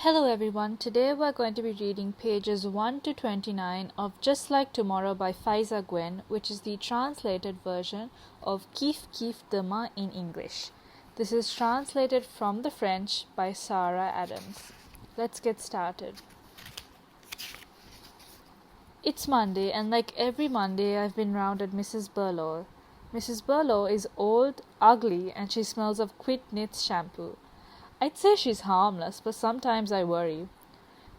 Hello everyone, today we're going to be reading pages 1 to 29 of Just Like Tomorrow by Faïza Guène, which is the translated version of Kiffe Kiffe Demain in English. This is translated from the French by Sarah Adams. Let's get started. It's Monday, and like every Monday, I've been round at Mrs. Burlow. Mrs. Burlow is old, ugly, and she smells of Quit Knits shampoo. I'd say she's harmless, but sometimes I worry.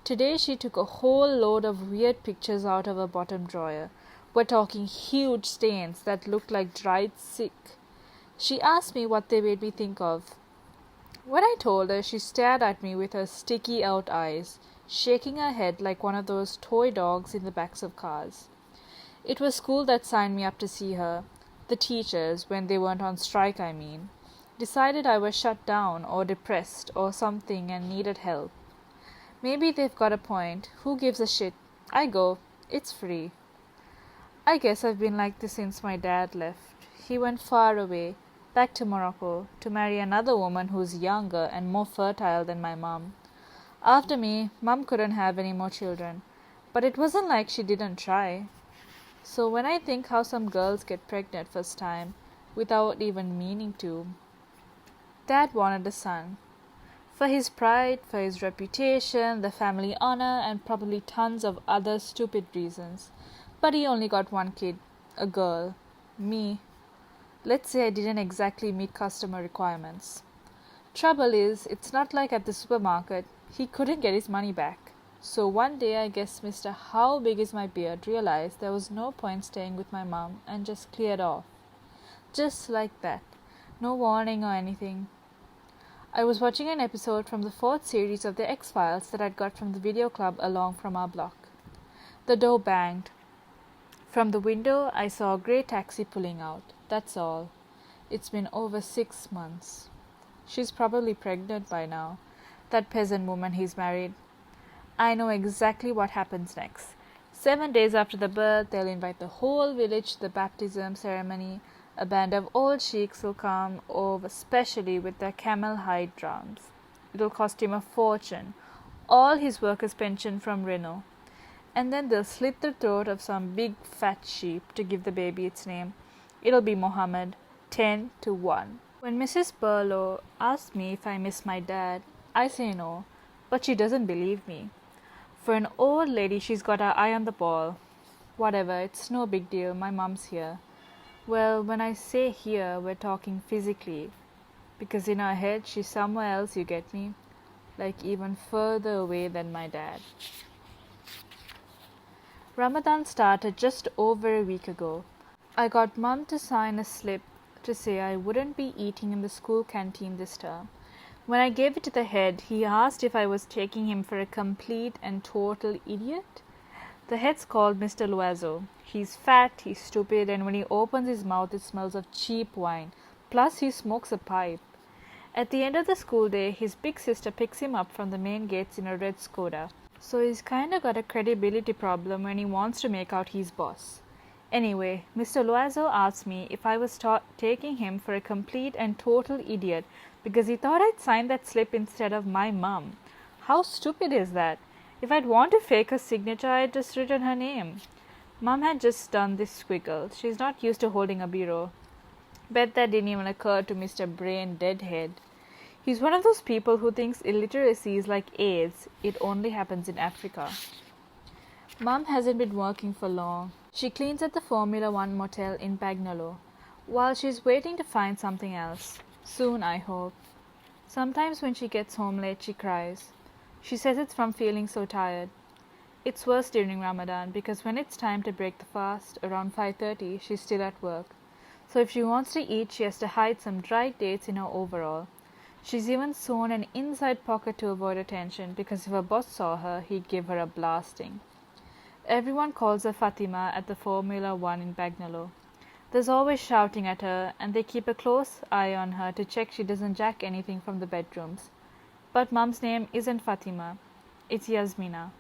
Today she took a whole load of weird pictures out of her bottom drawer. We're talking huge stains that looked like dried sick. She asked me what they made me think of. When I told her, she stared at me with her sticky out eyes, shaking her head like one of those toy dogs in the backs of cars. It was school that signed me up to see her. The teachers, when they weren't on strike, I mean. Decided I was shut down or depressed or something and needed help. Maybe they've got a point. Who gives a shit? I go. It's free. I guess I've been like this since my dad left. He went far away, back to Morocco, to marry another woman who's younger and more fertile than my mum. After me, Mum couldn't have any more children, but it wasn't like she didn't try. So when I think how some girls get pregnant first time, without even meaning to, Dad wanted a son. For his pride, for his reputation, the family honor, and probably tons of other stupid reasons. But he only got one kid, a girl. Me. Let's say I didn't exactly meet customer requirements. Trouble is, it's not like at the supermarket. He couldn't get his money back. So one day I guess Mr. How Big Is My Beard realized there was no point staying with my mum and just cleared off. Just like that. No warning or anything. I was watching an episode from the 4th series of The X-Files that I'd got from the video club along from our block. The door banged. From the window, I saw a grey taxi pulling out. That's all. It's been over 6 months. She's probably pregnant by now. That peasant woman he's married. I know exactly what happens next. 7 days after the birth, they'll invite the whole village to the baptism ceremony. A band of old sheiks will come over, especially with their camel hide drums. It'll cost him a fortune, all his workers' pension from Renault. And then they'll slit the throat of some big fat sheep to give the baby its name. It'll be Mohammed, 10 to 1. When Mrs. Burlow asks me if I miss my dad, I say no, but she doesn't believe me. For an old lady, she's got her eye on the ball. Whatever, it's no big deal, my mum's here. Well, when I say here, we're talking physically, because in her head, she's somewhere else, you get me? Like even further away than my dad. Ramadan started just over a week ago. I got Mum to sign a slip to say I wouldn't be eating in the school canteen this term. When I gave it to the head, he asked if I was taking him for a complete and total idiot. The head's called Mr. Loiseau. He's fat, he's stupid, and when he opens his mouth, it smells of cheap wine. Plus, he smokes a pipe. At the end of the school day, his big sister picks him up from the main gates in a red Skoda. So he's kinda got a credibility problem when he wants to make out he's boss. Anyway, Mr. Loiseau asked me if I was taking him for a complete and total idiot because he thought I'd signed that slip instead of my mum. How stupid is that? If I'd want to fake her signature, I'd just written her name. Mum had just done this squiggle. She's not used to holding a bureau. Bet that didn't even occur to Mr. Brain Deadhead. He's one of those people who thinks illiteracy is like AIDS. It only happens in Africa. Mum hasn't been working for long. She cleans at the Formula One motel in Bagnolo, while she's waiting to find something else. Soon, I hope. Sometimes when she gets home late, she cries. She says it's from feeling so tired. It's worse during Ramadan because when it's time to break the fast, around 5:30, she's still at work. So if she wants to eat, she has to hide some dried dates in her overall. She's even sewn an inside pocket to avoid attention because if her boss saw her, he'd give her a blasting. Everyone calls her Fatima at the Formula One in Bagnolo. There's always shouting at her, and they keep a close eye on her to check she doesn't jack anything from the bedrooms. But Mum's name isn't Fatima. It's Yasmina.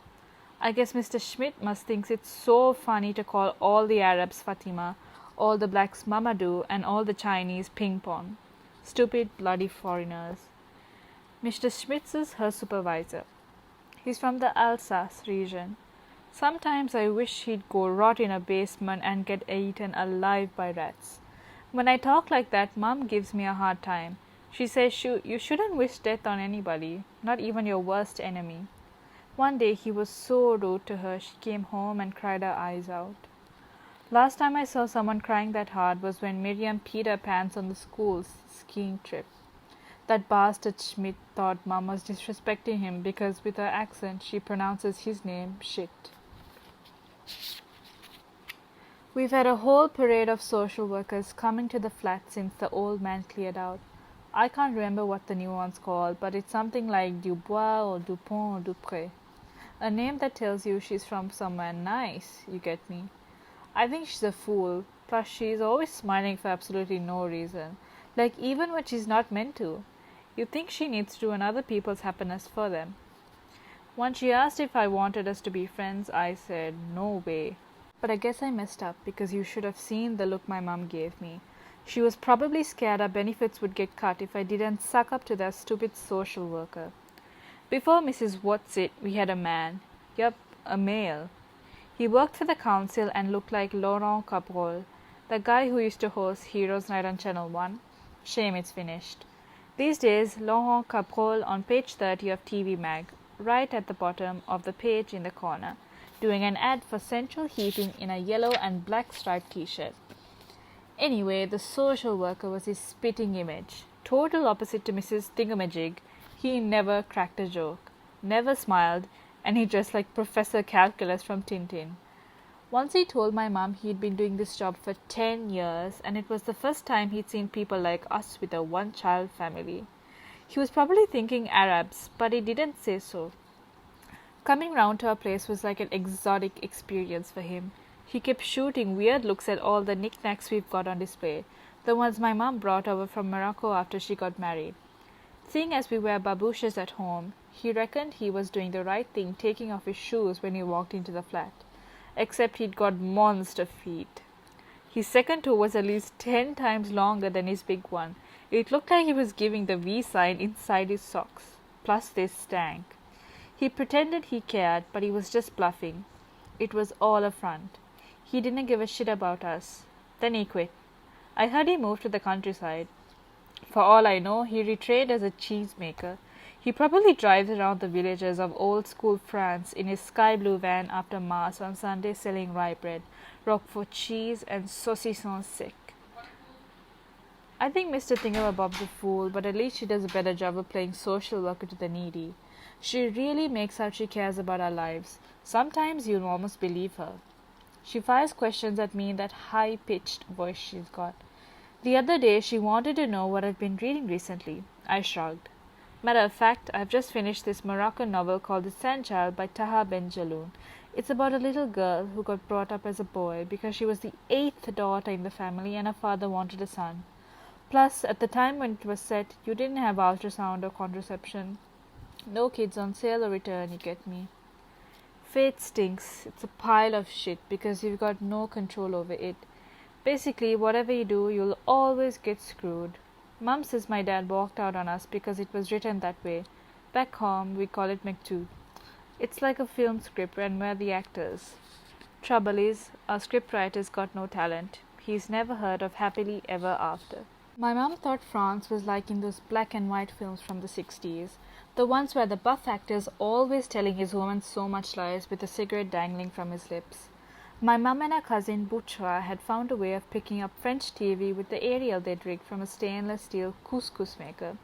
I guess Mr. Schmidt must think it's so funny to call all the Arabs Fatima, all the blacks Mamadou, and all the Chinese Ping Pong. Stupid bloody foreigners. Mr. Schmitz is her supervisor. He's from the Alsace region. Sometimes I wish he'd go rot in a basement and get eaten alive by rats. When I talk like that, Mum gives me a hard time. She says you shouldn't wish death on anybody, not even your worst enemy. One day he was so rude to her, she came home and cried her eyes out. Last time I saw someone crying that hard was when Miriam peed her pants on the school's skiing trip. That bastard Schmidt thought Mum was disrespecting him because with her accent she pronounces his name shit. We've had a whole parade of social workers coming to the flat since the old man cleared out. I can't remember what the new one's called, but it's something like Dubois or Dupont or Dupré. A name that tells you she's from somewhere nice, you get me. I think she's a fool, plus she's always smiling for absolutely no reason. Like even when she's not meant to. You think she needs to ruin other people's happiness for them. When she asked if I wanted us to be friends, I said, no way. But I guess I messed up because you should have seen the look my mum gave me. She was probably scared our benefits would get cut if I didn't suck up to that stupid social worker. Before Mrs. Whatsit, we had a man. Yup, a male. He worked for the council and looked like Laurent Cabrol, the guy who used to host Heroes Night on Channel 1. Shame it's finished. These days, Laurent Cabrol on page 30 of TV Mag, right at the bottom of the page in the corner, doing an ad for central heating in a yellow and black striped t-shirt. Anyway, the social worker was his spitting image. Total opposite to Mrs. Thingamajig. He never cracked a joke, never smiled, and he dressed like Professor Calculus from Tintin. Once he told my mum he'd been doing this job for 10 years, and it was the first time he'd seen people like us with a one-child family. He was probably thinking Arabs, but he didn't say so. Coming round to our place was like an exotic experience for him. He kept shooting weird looks at all the knickknacks we've got on display, the ones my mum brought over from Morocco after she got married. Seeing as we wear babooshes at home, he reckoned he was doing the right thing taking off his shoes when he walked into the flat. Except he'd got monster feet. His second toe was at least 10 times longer than his big one. It looked like he was giving the V sign inside his socks. Plus they stank. He pretended he cared, but he was just bluffing. It was all a front. He didn't give a shit about us. Then he quit. I heard he moved to the countryside. For all I know, he retrained as a cheesemaker. He probably drives around the villages of old-school France in his sky-blue van after Mass on Sunday selling rye bread, Roquefort cheese and saucisson sec. I think Mr. Thingamabob's a fool, but at least she does a better job of playing social worker to the needy. She really makes out she cares about our lives. Sometimes you'll almost believe her. She fires questions at me in that high-pitched voice she's got. The other day she wanted to know what I'd been reading recently. I shrugged. Matter of fact, I've just finished this Moroccan novel called The Sandchild by Taha Ben Jaloun. It's about a little girl who got brought up as a boy because she was the 8th daughter in the family and her father wanted a son. Plus, at the time when it was set, you didn't have ultrasound or contraception. No kids on sale or return, you get me. Fate stinks. It's a pile of shit because you've got no control over it. Basically, whatever you do, you'll always get screwed. Mum says my dad walked out on us because it was written that way. Back home, we call it McToot. It's like a film script and we're the actors. Trouble is, our scriptwriter's got no talent. He's never heard of Happily Ever After. My mum thought France was like in those black and white films from the 60s. The ones where the buff actor's always telling his woman so much lies with a cigarette dangling from his lips. My mum and her cousin Bouchra had found a way of picking up French TV with the aerial they'd rigged from a stainless steel couscous maker.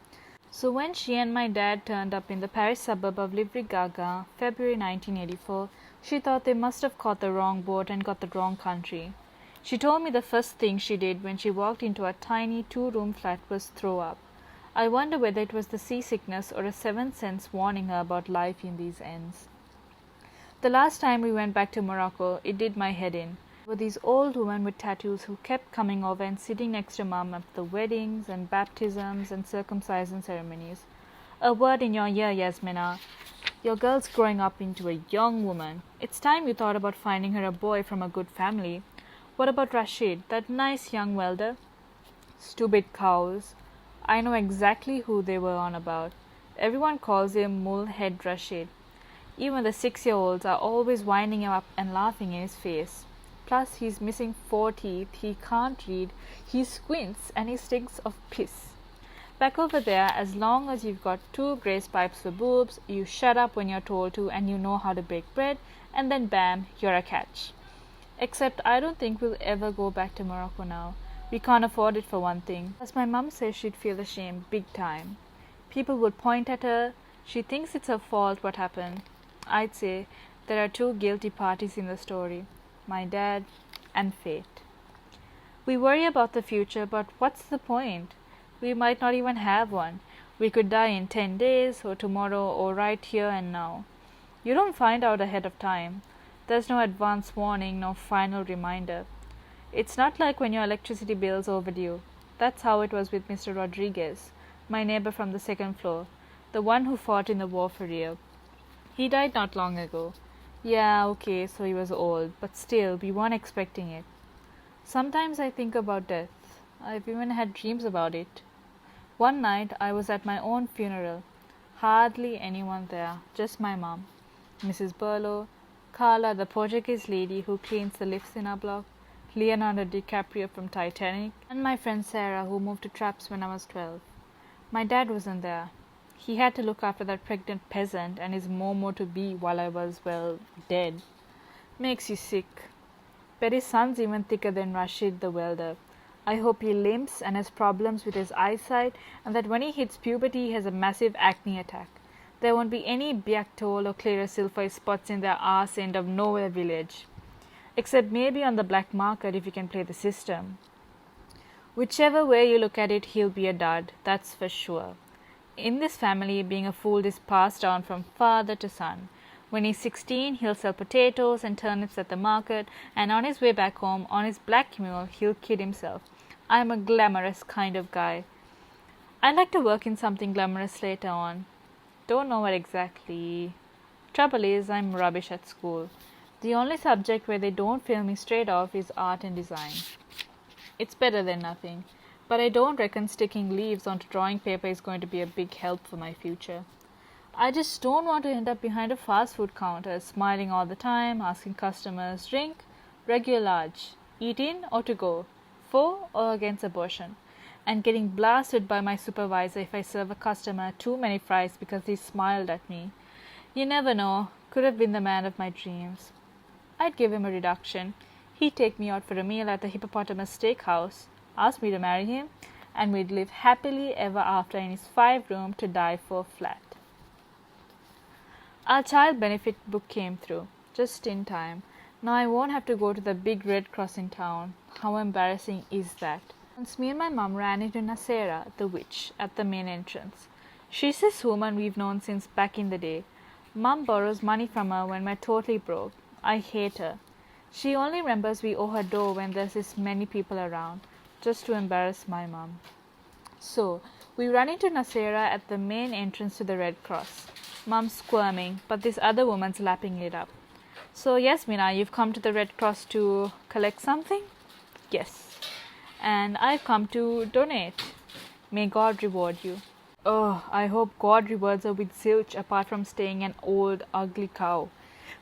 So when she and my dad turned up in the Paris suburb of Livry-Gargan, February 1984, she thought they must have caught the wrong boat and got the wrong country. She told me the first thing she did when she walked into a tiny 2-room flat was throw up. I wonder whether it was the seasickness or a seventh sense warning her about life in these ends. The last time we went back to Morocco, it did my head in. There were these old women with tattoos who kept coming over and sitting next to Mum at the weddings and baptisms and circumcision ceremonies. A word in your ear, Yasmina. Your girl's growing up into a young woman. It's time you thought about finding her a boy from a good family. What about Rashid, that nice young welder? Stupid cows. I know exactly who they were on about. Everyone calls him Mulhead Rashid. Even the 6-year-olds are always winding him up and laughing in his face. Plus, he's missing 4 teeth, he can't read, he squints, and he stinks of piss. Back over there, as long as you've got 2 grace pipes for boobs, you shut up when you're told to, and you know how to bake bread, and then bam, you're a catch. Except I don't think we'll ever go back to Morocco now. We can't afford it for one thing. As my mum says, she'd feel ashamed big time. People would point at her. She thinks it's her fault what happened. I'd say there are 2 guilty parties in the story. My dad and fate. We worry about the future, but what's the point? We might not even have one. We could die in 10 days, or tomorrow, or right here and now. You don't find out ahead of time. There's no advance warning, no final reminder. It's not like when your electricity bill's overdue. That's how it was with Mr. Rodriguez, my neighbor from the 2nd floor, the one who fought in the war for Rio. He died not long ago. Yeah, okay, so he was old, but still, we weren't expecting it. Sometimes I think about death. I've even had dreams about it. One night, I was at my own funeral. Hardly anyone there, just my mom, Mrs. Burlow, Carla, the Portuguese lady who cleans the lifts in our block, Leonardo DiCaprio from Titanic, and my friend Sarah, who moved to Traps when I was 12. My dad wasn't there. He had to look after that pregnant peasant and his Momo-to-be while I was, well, dead. Makes you sick. Bet his son's even thicker than Rashid the welder. I hope he limps and has problems with his eyesight, and that when he hits puberty he has a massive acne attack. There won't be any Biactol or Clearasil spots in their arse end of nowhere village. Except maybe on the black market if you can play the system. Whichever way you look at it, he'll be a dud, that's for sure. In this family, being a fool is passed down from father to son. When he's 16, he'll sell potatoes and turnips at the market, and on his way back home, on his black mule, he'll kid himself. I'm a glamorous kind of guy. I'd like to work in something glamorous later on. Don't know what exactly. Trouble is, I'm rubbish at school. The only subject where they don't fail me straight off is art and design. It's better than nothing. But I don't reckon sticking leaves onto drawing paper is going to be a big help for my future. I just don't want to end up behind a fast food counter, smiling all the time, asking customers, drink, regular large, eat in or to go, for or against abortion, and getting blasted by my supervisor if I serve a customer too many fries because he smiled at me. You never know, could have been the man of my dreams. I'd give him a reduction. He'd take me out for a meal at the Hippopotamus Steakhouse, ask me to marry him, and we'd live happily ever after in his 5-room to die for flat. Our child benefit book came through, just in time. Now I won't have to go to the big Red Cross in town. How embarrassing is that? Once me and my mum ran into Nasera, the witch, at the main entrance. She's this woman we've known since back in the day. Mum borrows money from her when we're totally broke. I hate her. She only remembers we owe her dough when there's this many people around, just to embarrass my mum. So, we run into Nasera at the main entrance to the Red Cross. Mum's squirming, but this other woman's lapping it up. So, yes, Mina, you've come to the Red Cross to collect something? Yes. And I've come to donate. May God reward you. Oh, I hope God rewards her with zilch apart from staying an old, ugly cow.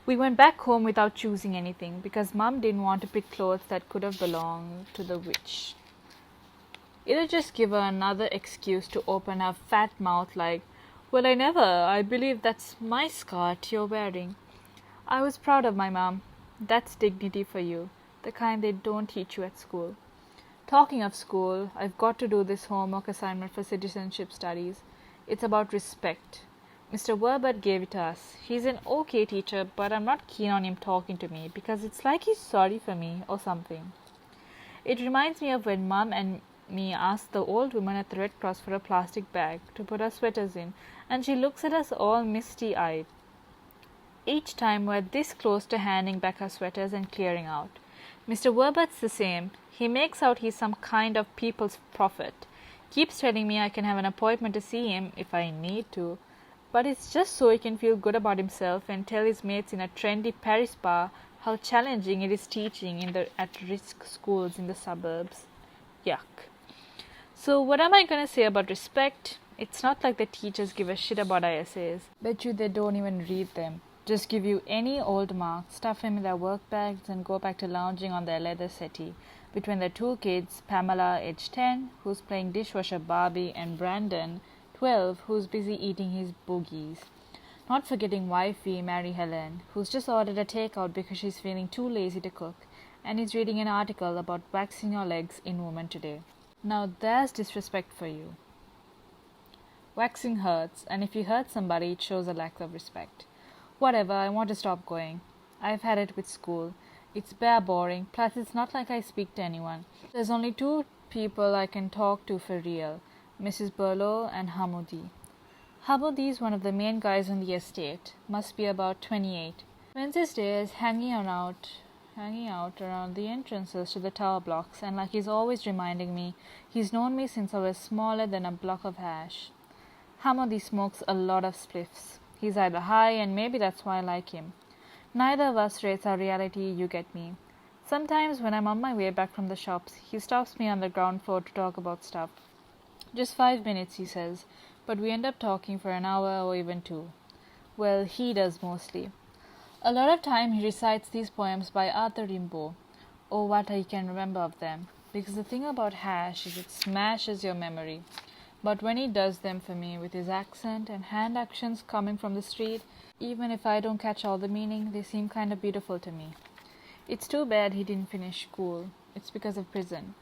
We went back home without choosing anything because Mum didn't want to pick clothes that could have belonged to the witch. It'll just give her another excuse to open her fat mouth like, well, I believe that's my skirt you're wearing. I was proud of my mum. That's dignity for you, the kind they don't teach you at school. Talking of school, I've got to do this homework assignment for citizenship studies. It's about respect. Mr. Werbert gave it to us. He's an okay teacher, but I'm not keen on him talking to me because it's like he's sorry for me or something. It reminds me of when Mum and me asked the old woman at the Red Cross for a plastic bag to put our sweaters in, and she looks at us all misty-eyed. Each time we're this close to handing back our sweaters and clearing out. Mr. Werbert's the same. He makes out he's some kind of people's prophet. Keeps telling me I can have an appointment to see him if I need to. But it's just so he can feel good about himself and tell his mates in a trendy Paris bar how challenging it is teaching in the at-risk schools in the suburbs. Yuck. So what am I going to say about respect? It's not like the teachers give a shit about our essays. Bet you they don't even read them. Just give you any old mark, stuff him in their work bags, and go back to lounging on their leather settee between their two kids, Pamela, aged 10, who's playing dishwasher Barbie, and Brandon, 12, who's busy eating his boogies. Not forgetting wifey Mary Helen, who's just ordered a takeout because she's feeling too lazy to cook, and is reading an article about waxing your legs in Woman Today. Now there's disrespect for you. Waxing hurts, and if you hurt somebody, it shows a lack of respect. Whatever, I want to stop going. I've had it with school. It's bare boring, plus it's not like I speak to anyone. There's only two people I can talk to for real, Mrs. Burlow and Hamoudi. Hamoudi is one of the main guys on the estate, must be about 28. Wednesday is hanging out around the entrances to the tower blocks, and like he's always reminding me, he's known me since I was smaller than a block of hash. Hamoudi smokes a lot of spliffs. He's either high, and maybe that's why I like him. Neither of us rates our reality, you get me. Sometimes when I'm on my way back from the shops, he stops me on the ground floor to talk about stuff. Just 5 minutes, he says, but we end up talking for an hour or even 2. Well, he does mostly. A lot of time he recites these poems by Arthur Rimbaud. Oh, what I can remember of them. Because the thing about hash is it smashes your memory. But when he does them for me with his accent and hand actions coming from the street, even if I don't catch all the meaning, they seem kind of beautiful to me. It's too bad he didn't finish school. It's because of prison.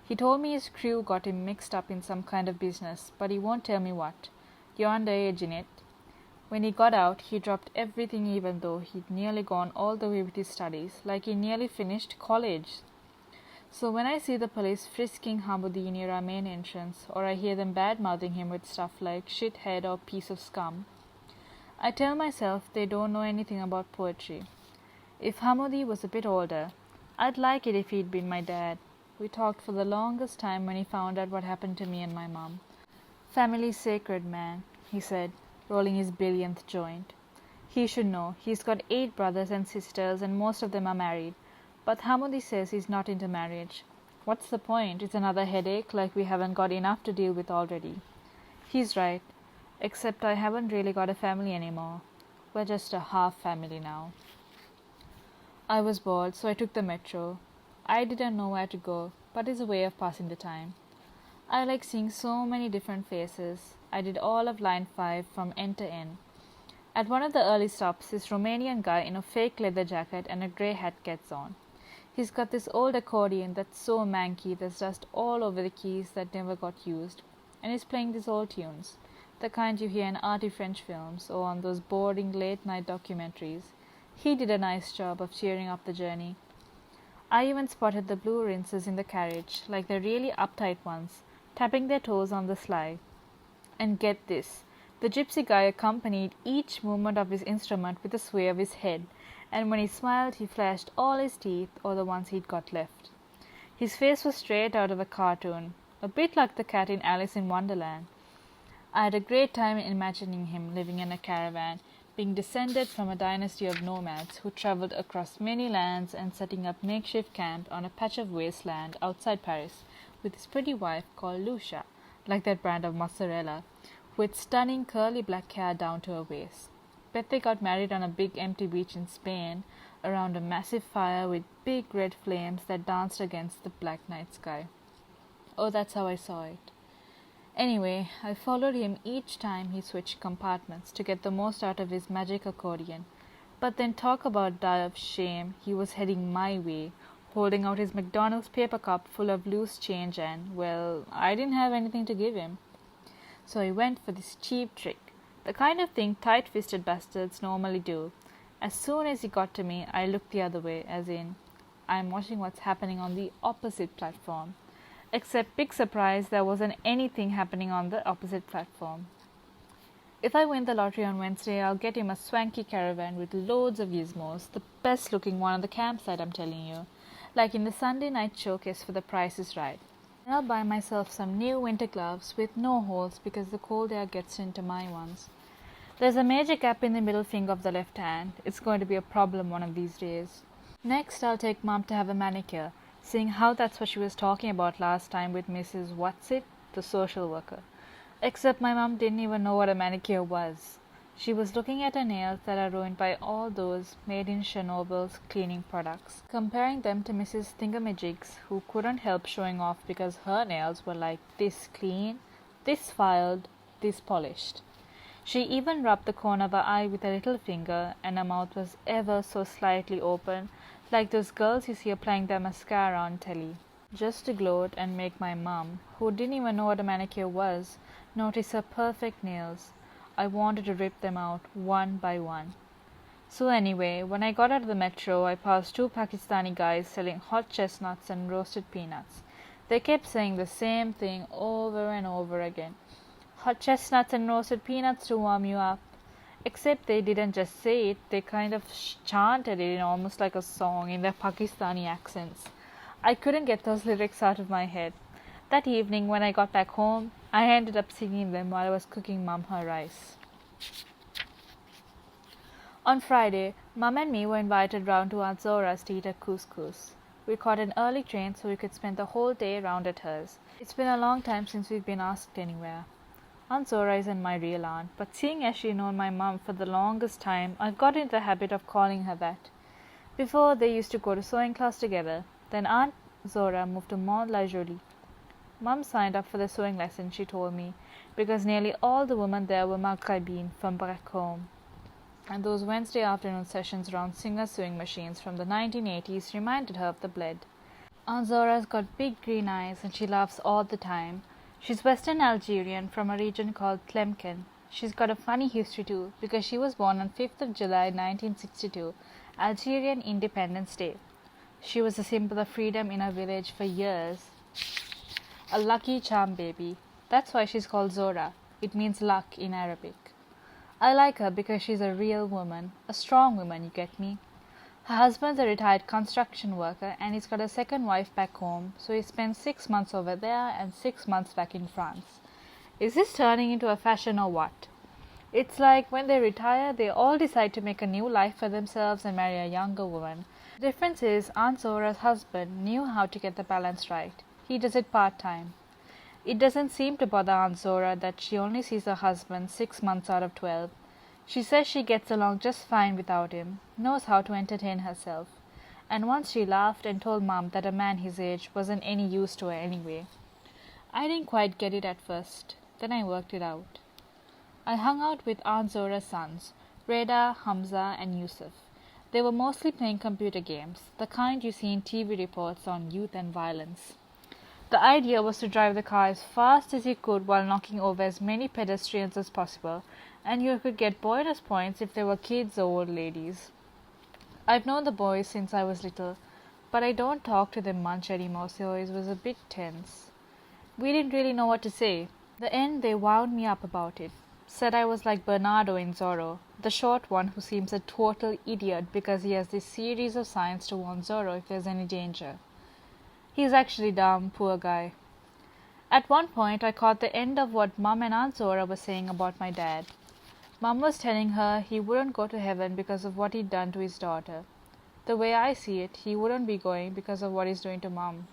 He told me his crew got him mixed up in some kind of business, but he won't tell me what. You're underage in it. When he got out, he dropped everything even though he'd nearly gone all the way with his studies, like he nearly finished college. So when I see the police frisking Hamoudi near our main entrance, or I hear them bad-mouthing him with stuff like shithead or piece of scum, I tell myself they don't know anything about poetry. If Hamoudi was a bit older, I'd like it if he'd been my dad. We talked for the longest time when he found out what happened to me and my mum. Family's sacred, man, he said, rolling his billionth joint. He should know. He's got 8 brothers and sisters, and most of them are married. But Hamoudi says he's not into marriage. What's the point? It's another headache, like we haven't got enough to deal with already. He's right, except I haven't really got a family anymore. We're just a half family now. I was bored, so I took the metro. I didn't know where to go, but it's a way of passing the time. I like seeing so many different faces. I did all of line 5 from end to end. At one of the early stops, this Romanian guy in a fake leather jacket and a grey hat gets on. He's got this old accordion that's so manky there's dust all over the keys that never got used, and he's playing these old tunes, the kind you hear in arty French films or on those boring late-night documentaries. He did a nice job of cheering up the journey. I even spotted the blue rinses in the carriage, like the really uptight ones, tapping their toes on the sly. And get this, the gypsy guy accompanied each movement of his instrument with a sway of his head, and when he smiled he flashed all his teeth, or the ones he'd got left. His face was straight out of a cartoon, a bit like the cat in Alice in Wonderland. I had a great time imagining him living in a caravan, being descended from a dynasty of nomads who travelled across many lands and setting up makeshift camp on a patch of wasteland outside Paris with his pretty wife called Lucia, like that brand of mozzarella, with stunning curly black hair down to her waist. Bet they got married on a big empty beach in Spain around a massive fire with big red flames that danced against the black night sky. Oh, that's how I saw it. Anyway, I followed him each time he switched compartments to get the most out of his magic accordion. But then talk about die of shame, he was heading my way, holding out his McDonald's paper cup full of loose change and, well, I didn't have anything to give him. So I went for this cheap trick, the kind of thing tight-fisted bastards normally do. As soon as he got to me, I looked the other way, as in, I'm watching what's happening on the opposite platform. Except, big surprise, there wasn't anything happening on the opposite platform. If I win the lottery on Wednesday, I'll get him a swanky caravan with loads of gizmos, the best-looking one on the campsite, I'm telling you, like in the Sunday night showcase for The Price is Right. And I'll buy myself some new winter gloves with no holes because the cold air gets into my ones. There's a major gap in the middle finger of the left hand. It's going to be a problem one of these days. Next, I'll take Mom to have a manicure, seeing how that's what she was talking about last time with Mrs. What's-it, the social worker. Except my mom didn't even know what a manicure was. She was looking at her nails that are ruined by all those made in Chernobyl's cleaning products, comparing them to Mrs. Thingamajig's, who couldn't help showing off because her nails were like this clean, this filed, this polished. She even rubbed the corner of her eye with her little finger, and her mouth was ever so slightly open, like those girls you see applying their mascara on telly. Just to gloat and make my mum, who didn't even know what a manicure was, notice her perfect nails. I wanted to rip them out one by one. So anyway, when I got out of the metro, I passed two Pakistani guys selling hot chestnuts and roasted peanuts. They kept saying the same thing over and over again. Hot chestnuts and roasted peanuts to warm you up. Except they didn't just say it, they kind of chanted it in almost like a song in their Pakistani accents. I couldn't get those lyrics out of my head. That evening when I got back home, I ended up singing them while I was cooking Mum her rice. On Friday, Mum and me were invited round to Aunt Zora's to eat her couscous. We caught an early train so we could spend the whole day round at hers. It's been a long time since we've been asked anywhere. Aunt Zora isn't my real aunt, but seeing as she's known my mum for the longest time, I've got into the habit of calling her that. Before, they used to go to sewing class together. Then Aunt Zora moved to Mont La Jolie. Mum signed up for the sewing lesson, she told me, because nearly all the women there were Maghrébines from back home. And those Wednesday afternoon sessions around Singer sewing machines from the 1980s reminded her of the bled. Aunt Zora's got big green eyes and she laughs all the time. She's Western Algerian from a region called Tlemcen. She's got a funny history too, because she was born on 5th of July 1962, Algerian Independence Day. She was a symbol of freedom in her village for years. A lucky charm baby. That's why she's called Zora. It means luck in Arabic. I like her because she's a real woman, a strong woman, you get me. Her husband's a retired construction worker and he's got a second wife back home, so he spends 6 months over there and 6 months back in France. Is this turning into a fashion or what? It's like when they retire, they all decide to make a new life for themselves and marry a younger woman. The difference is Aunt Zora's husband knew how to get the balance right. He does it part-time. It doesn't seem to bother Aunt Zora that she only sees her husband 6 months out of 12. She says she gets along just fine without him, knows how to entertain herself. And once she laughed and told Mum that a man his age wasn't any use to her anyway. I didn't quite get it at first. Then I worked it out. I hung out with Aunt Zora's sons, Reda, Hamza and Yusuf. They were mostly playing computer games, the kind you see in TV reports on youth and violence. The idea was to drive the car as fast as you could while knocking over as many pedestrians as possible, and you could get bonus points if they were kids or old ladies. I've known the boys since I was little, but I don't talk to them much anymore, so it was a bit tense. We didn't really know what to say. The end they wound me up about it. Said I was like Bernardo in Zorro, the short one who seems a total idiot because he has this series of signs to warn Zorro if there's any danger. He's actually dumb, poor guy. At one point I caught the end of what Mum and Aunt Zora were saying about my dad. Mum was telling her he wouldn't go to heaven because of what he'd done to his daughter. The way I see it, he wouldn't be going because of what he's doing to Mum.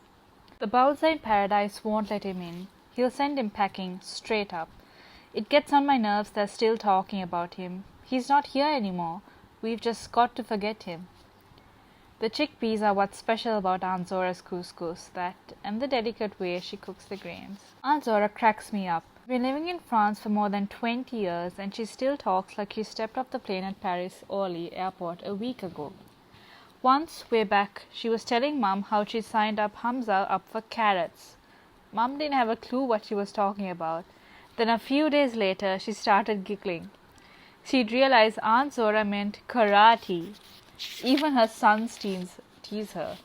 The bouncer in paradise won't let him in. He'll send him packing, straight up. It gets on my nerves they're still talking about him. He's not here anymore. We've just got to forget him. The chickpeas are what's special about Aunt Zora's couscous, that and the delicate way she cooks the grains. Aunt Zora cracks me up. We've been living in France for more than 20 years and she still talks like she stepped off the plane at Paris Orly airport a week ago. Once, way back, she was telling Mum how she signed up Hamza up for carrots. Mum didn't have a clue what she was talking about. Then a few days later, she started giggling. She'd realized Aunt Zora meant karate. Even her sons tease her.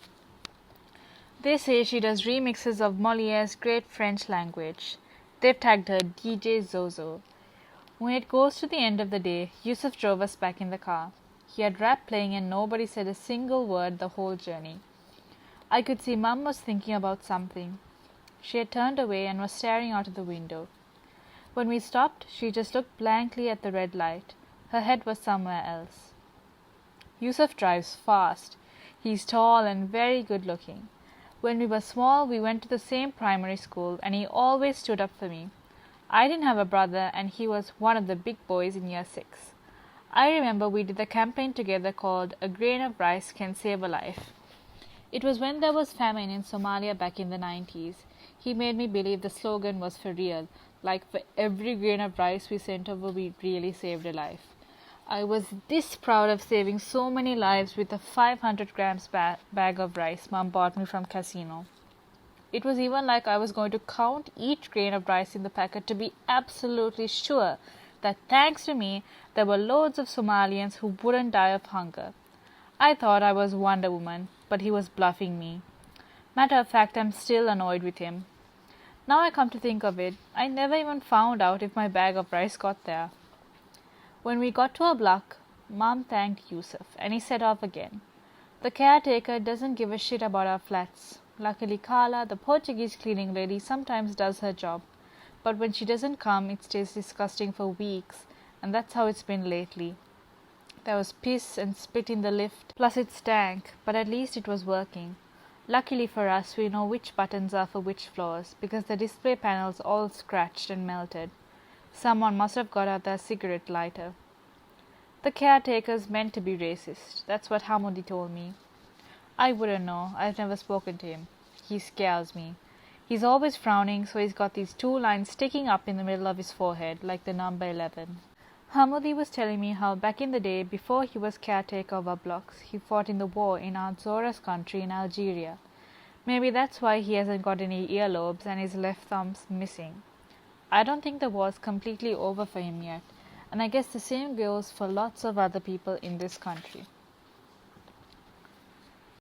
They say she does remixes of Moliere's great French language. They've tagged her DJ Zozo. When it goes to the end of the day, Yusuf drove us back in the car. He had rap playing and nobody said a single word the whole journey. I could see Mum was thinking about something. She had turned away and was staring out of the window. When we stopped, she just looked blankly at the red light. Her head was somewhere else. Yusuf drives fast. He's tall and very good looking. When we were small, we went to the same primary school and he always stood up for me. I didn't have a brother, and he was one of the big boys in year 6. I remember we did a campaign together called "A Grain of Rice Can Save a Life." It was when there was famine in Somalia back in the 90s. He made me believe the slogan was for real, like for every grain of rice we sent over, we really saved a life. I was this proud of saving so many lives with a 500 grams bag of rice Mom bought me from casino. It was even like I was going to count each grain of rice in the packet to be absolutely sure that thanks to me, there were loads of Somalians who wouldn't die of hunger. I thought I was Wonder Woman, but he was bluffing me. Matter of fact, I'm still annoyed with him. Now I come to think of it, I never even found out if my bag of rice got there. When we got to our block, Mom thanked Yusuf, and he set off again. The caretaker doesn't give a shit about our flats. Luckily, Carla, the Portuguese cleaning lady, sometimes does her job. But when she doesn't come, it stays disgusting for weeks, and that's how it's been lately. There was piss and spit in the lift, plus it stank, but at least it was working. Luckily for us, we know which buttons are for which floors, because the display panel's all scratched and melted. Someone must have got out their cigarette lighter. The caretaker's meant to be racist. That's what Hamudi told me. I wouldn't know. I've never spoken to him. He scares me. He's always frowning, so he's got these 2 lines sticking up in the middle of his forehead, like the number 11. Hamudi was telling me how back in the day, before he was caretaker of our blocks, he fought in the war in Aunt Zora's country in Algeria. Maybe that's why he hasn't got any earlobes and his left thumb's missing. I don't think the war's completely over for him yet, and I guess the same goes for lots of other people in this country.